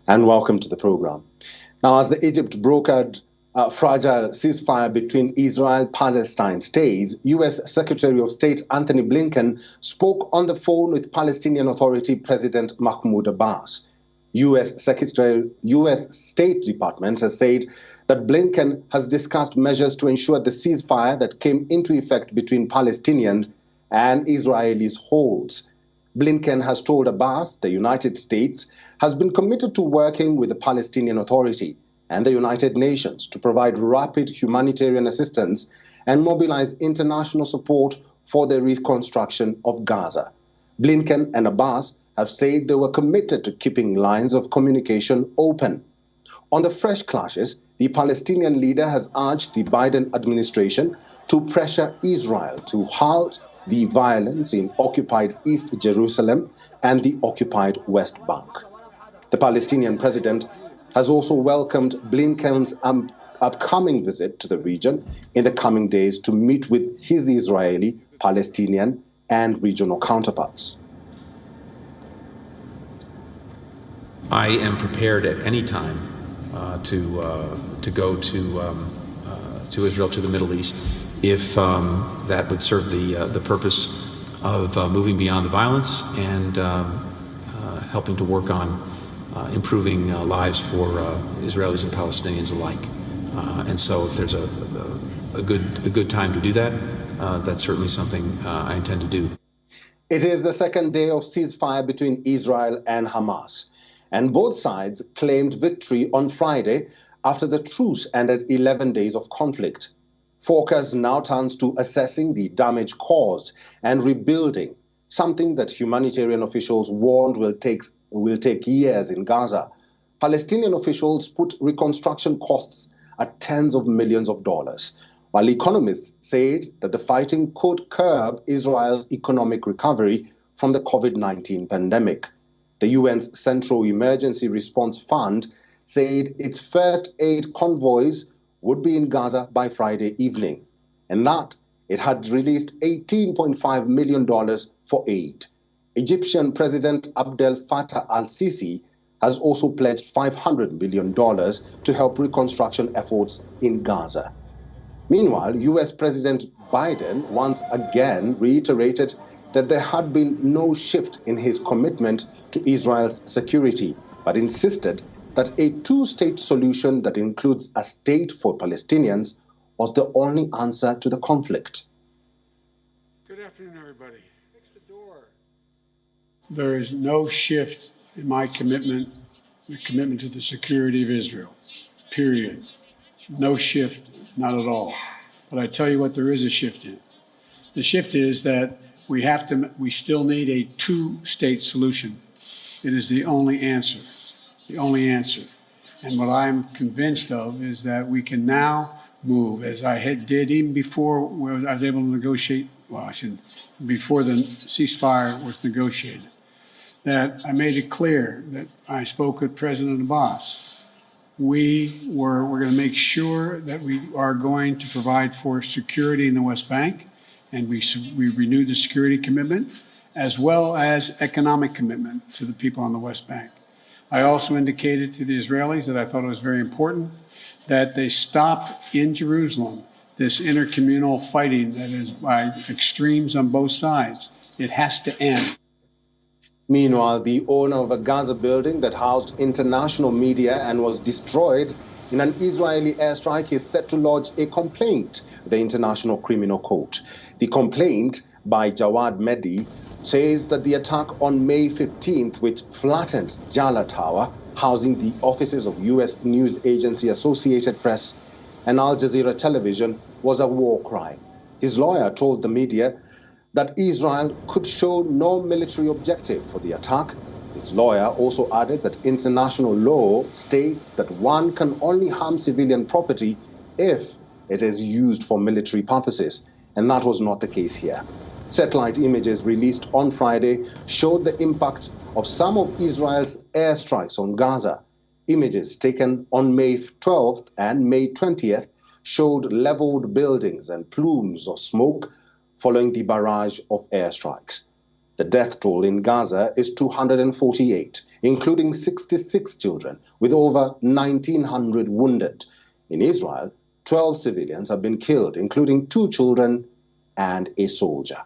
And welcome to the program. Now, as the Egypt brokered a fragile ceasefire between Israel-Palestine stays, U.S. Secretary of State Antony Blinken spoke on the phone with Palestinian Authority President Mahmoud Abbas. U.S. State Department has said that Blinken has discussed measures to ensure the ceasefire that came into effect between Palestinians and Israelis holds. Blinken has told Abbas the United States has been committed to working with the Palestinian Authority and the United Nations to provide rapid humanitarian assistance and mobilize international support for the reconstruction of Gaza. Blinken and Abbas have said they were committed to keeping lines of communication open. On the fresh clashes, the Palestinian leader has urged the Biden administration to pressure Israel to halt the violence in occupied East Jerusalem and the occupied West Bank. The Palestinian president has also welcomed Blinken's upcoming visit to the region in the coming days to meet with his Israeli, Palestinian, and regional counterparts. I am prepared at any time to go to Israel, to the Middle East, if that would serve the purpose of moving beyond the violence and helping to work on improving lives for Israelis and Palestinians alike. And so if there's a good time to do that, that's certainly something I intend to do. It is the second day of ceasefire between Israel and Hamas, and both sides claimed victory on Friday after the truce ended 11 days of conflict. Focus now turns to assessing the damage caused and rebuilding, something that humanitarian officials warned will take years in Gaza. Palestinian officials put reconstruction costs at tens of millions of dollars, while economists said that the fighting could curb Israel's economic recovery from the COVID-19 pandemic. The UN's Central Emergency Response Fund said its first aid convoys would be in Gaza by Friday evening, and that it had released $18.5 million for aid. Egyptian President Abdel Fattah al-Sisi has also pledged $500 million to help reconstruction efforts in Gaza. Meanwhile, U.S. President Biden once again reiterated that there had been no shift in his commitment to Israel's security, but insisted that a two-state solution that includes a state for Palestinians was the only answer to the conflict. Good afternoon, everybody. Fix the door. There is no shift in my commitment, the commitment to the security of Israel, period. No shift, not at all. But I tell you what, there is a shift in. The shift is that we still need a two-state solution. It is the only answer. The only answer. And what I'm convinced of is that we can now move, as I did even before I was able to negotiate, before the ceasefire was negotiated, that I made it clear that I spoke with President Abbas. We're going to make sure that we are going to provide for security in the West Bank, and we renewed the security commitment, as well as economic commitment to the people on the West Bank. I also indicated to the Israelis that I thought it was very important that they stop in Jerusalem this intercommunal fighting that is by extremes on both sides. It has to end. Meanwhile, the owner of a Gaza building that housed international media and was destroyed in an Israeli airstrike is set to lodge a complaint with the International Criminal Court. The complaint by Jawad Mehdi says that the attack on May 15th, which flattened Jala Tower, housing the offices of U.S. news agency Associated Press and Al Jazeera Television, was a war crime. His lawyer told the media that Israel could show no military objective for the attack. His lawyer also added that international law states that one can only harm civilian property if it is used for military purposes, and that was not the case here. Satellite images released on Friday showed the impact of some of Israel's airstrikes on Gaza. Images taken on May 12th and May 20th showed leveled buildings and plumes of smoke following the barrage of airstrikes. The death toll in Gaza is 248, including 66 children, with over 1,900 wounded. In Israel, 12 civilians have been killed, including 2 children and a soldier.